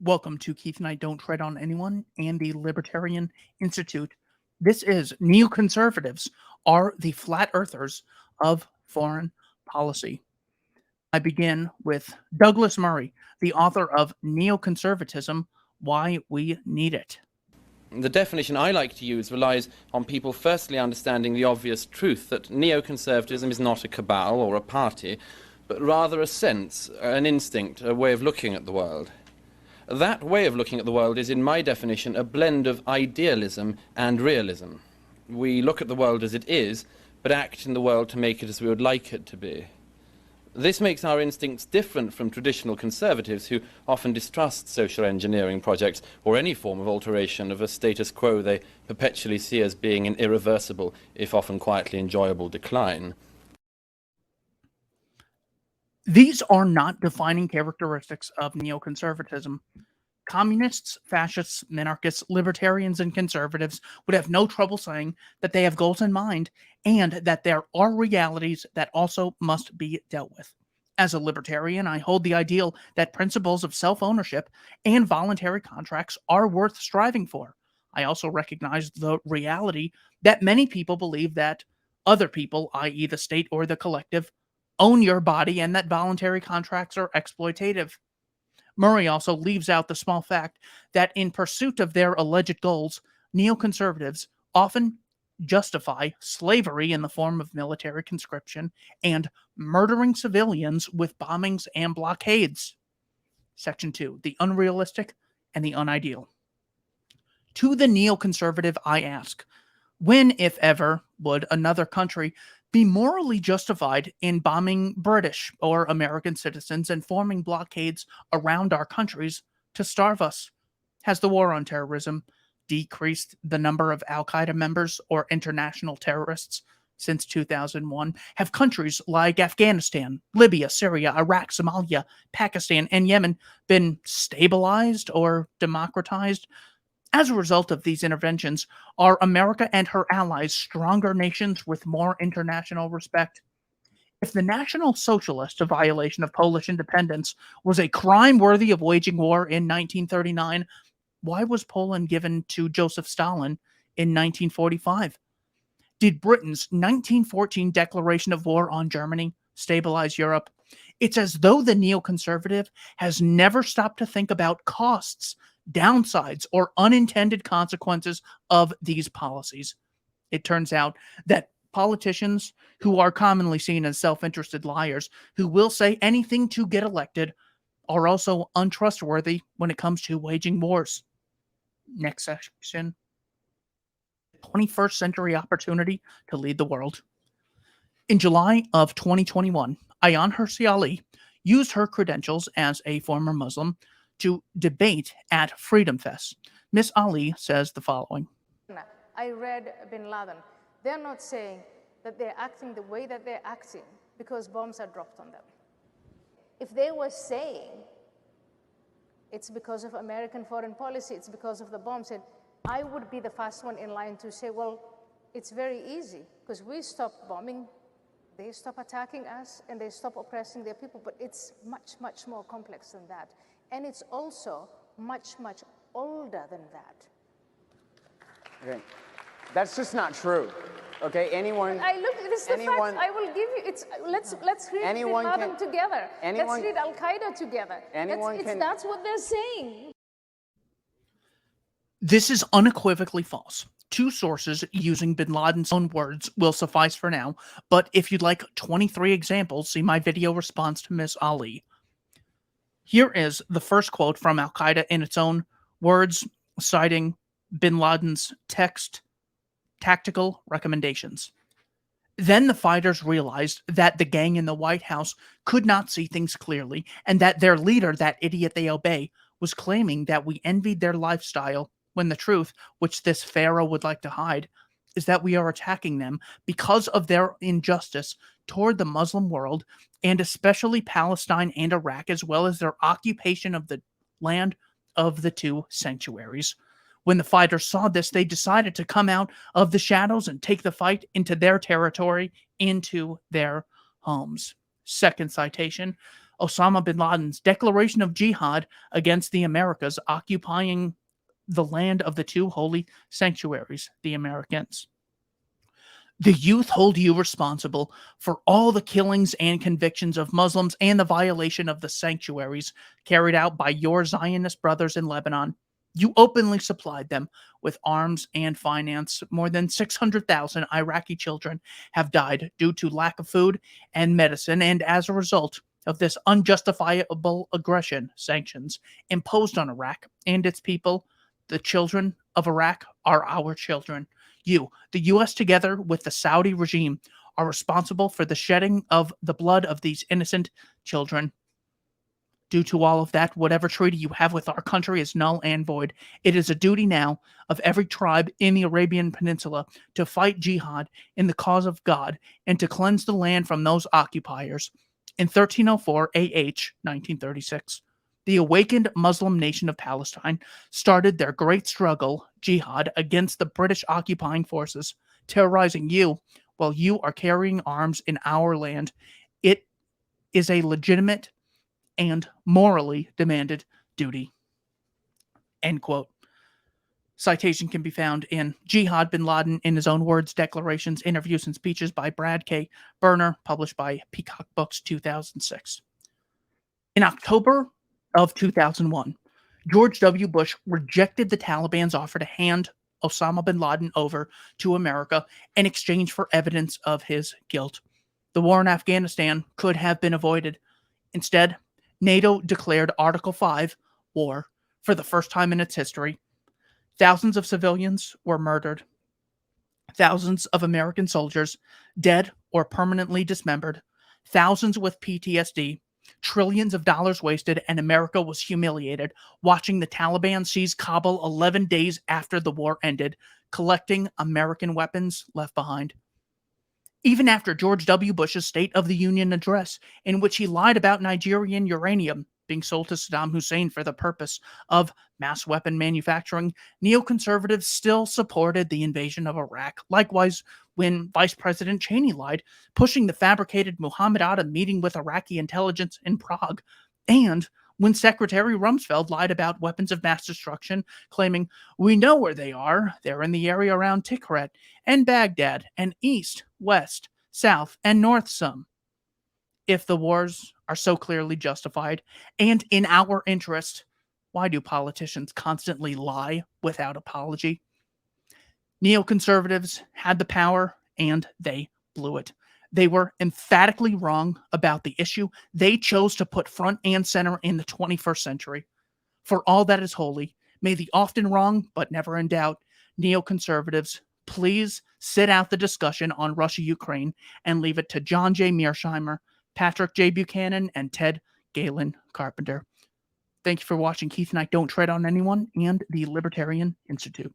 Welcome to Keith and I Don't Tread on Anyone and the Libertarian Institute. This is Neoconservatives are the flat earthers of foreign policy. I begin with Douglas Murray, the author of Neoconservatism, Why We Need It. The definition I like to use relies on people firstly understanding the obvious truth that neoconservatism is not a cabal or a party, but rather a sense, an instinct, a way of looking at the world. That way of looking at the world is, in my definition, a blend of idealism and realism. We look at the world as it is, but act in the world to make it as we would like it to be. This makes our instincts different from traditional conservatives who often distrust social engineering projects or any form of alteration of a status quo they perpetually see as being in irreversible, if often quietly enjoyable, decline. These are not defining characteristics of neoconservatism. Communists, fascists, minarchists, libertarians, and conservatives would have no trouble saying that they have goals in mind and that there are realities that also must be dealt with. As a libertarian, I hold the ideal that principles of self-ownership and voluntary contracts are worth striving for. I also recognize the reality that many people believe that other people, i.e. the state or the collective, own your body and that voluntary contracts are exploitative. Murray also leaves out the small fact that in pursuit of their alleged goals, neoconservatives often justify slavery in the form of military conscription and murdering civilians with bombings and blockades. Section 2, the unrealistic and the unideal. To the neoconservative, I ask, when, if ever, would another country be morally justified in bombing British or American citizens and forming blockades around our countries to starve us? Has the war on terrorism decreased the number of Al-Qaeda members or international terrorists since 2001? Have countries like Afghanistan, Libya, Syria, Iraq, Somalia, Pakistan, and Yemen been stabilized or democratized? As a result of these interventions, are America and her allies stronger nations with more international respect? If the National Socialist violation of Polish independence was a crime worthy of waging war in 1939, why was Poland given to Joseph Stalin in 1945? Did Britain's 1914 declaration of war on Germany stabilize Europe? It's as though the neoconservative has never stopped to think about costs, downsides, or unintended consequences of these policies. It turns out that politicians who are commonly seen as self-interested liars who will say anything to get elected are also untrustworthy when it comes to waging wars. Next section. 21st century opportunity to lead the world. In July of 2021, Ayaan Hirsi Ali used her credentials as a former Muslim to debate at Freedom Fest. Miss Ali says the following. I read Bin Laden. They're not saying that they're acting the way that they're acting because bombs are dropped on them. If they were saying it's because of American foreign policy, it's because of the bombs, and I would be the first one in line to say, well, it's very easy because we stop bombing, they stop attacking us, and they stop oppressing their people. But it's much, much more complex than that. And it's also much, much older than that. Okay. That's just not true. Okay, anyone. This is the fact. I will give you. Let's read Bin Laden together. Let's read Al Qaeda together. That's what they're saying. This is unequivocally false. Two sources using Bin Laden's own words will suffice for now, but if you'd like 23 examples, see my video response to Miss Ali. Here is the first quote from Al Qaeda in its own words, citing Bin Laden's tactical recommendations. Then the fighters realized that the gang in the White House could not see things clearly, and that their leader, that idiot they obey, was claiming that we envied their lifestyle, when the truth, which this pharaoh would like to hide, is that we are attacking them because of their injustice toward the Muslim world, and especially Palestine and Iraq, as well as their occupation of the land of the two sanctuaries. When the fighters saw this, they decided to come out of the shadows and take the fight into their territory, into their homes. Second citation, Osama bin Laden's declaration of jihad against the Americas, occupying the land of the two holy sanctuaries, the Americans. The youth hold you responsible for all the killings and convictions of Muslims and the violation of the sanctuaries carried out by your Zionist brothers in Lebanon. You openly supplied them with arms and finance. More than 600,000 Iraqi children have died due to lack of food and medicine, and as a result of this unjustifiable aggression, sanctions imposed on Iraq and its people, the children of Iraq are our children. You, the U.S., together with the Saudi regime, are responsible for the shedding of the blood of these innocent children. Due to all of that, whatever treaty you have with our country is null and void. It is a duty now of every tribe in the Arabian Peninsula to fight jihad in the cause of God and to cleanse the land from those occupiers. In 1304 AH 1936, the awakened Muslim nation of Palestine started their great struggle, jihad, against the British occupying forces, terrorizing you while you are carrying arms in our land. It is a legitimate and morally demanded duty. End quote. Citation can be found in Jihad bin Laden, in his own words, Declarations, Interviews, and Speeches by Brad K. Berner, published by Peacock Books, 2006. In October of 2001, George W. Bush rejected the Taliban's offer to hand Osama bin Laden over to America in exchange for evidence of his guilt. The war in Afghanistan could have been avoided. Instead, NATO declared Article 5 war for the first time in its history. Thousands of civilians were murdered. Thousands of American soldiers dead or permanently dismembered. Thousands with PTSD. Trillions of dollars wasted, and America was humiliated, watching the Taliban seize Kabul 11 days after the war ended, collecting American weapons left behind. Even after George W. Bush's State of the Union address, in which he lied about Nigerian uranium being sold to Saddam Hussein for the purpose of mass weapon manufacturing, neoconservatives still supported the invasion of Iraq. Likewise, when Vice President Cheney lied, pushing the fabricated Muhammad Atta meeting with Iraqi intelligence in Prague, and when Secretary Rumsfeld lied about weapons of mass destruction, claiming, "We know where they are. They're in the area around Tikrit and Baghdad and east, west, south, and north some." If the wars are so clearly justified and in our interest, why do politicians constantly lie without apology? Neoconservatives had the power and they blew it. They were emphatically wrong about the issue they chose to put front and center in the 21st century. For all that is holy, may the often wrong but never in doubt neoconservatives please sit out the discussion on Russia-Ukraine and leave it to John J. Mearsheimer, Patrick J. Buchanan, and Ted Galen Carpenter. Thank you for watching Keith Knight Don't Tread on Anyone and the Libertarian Institute.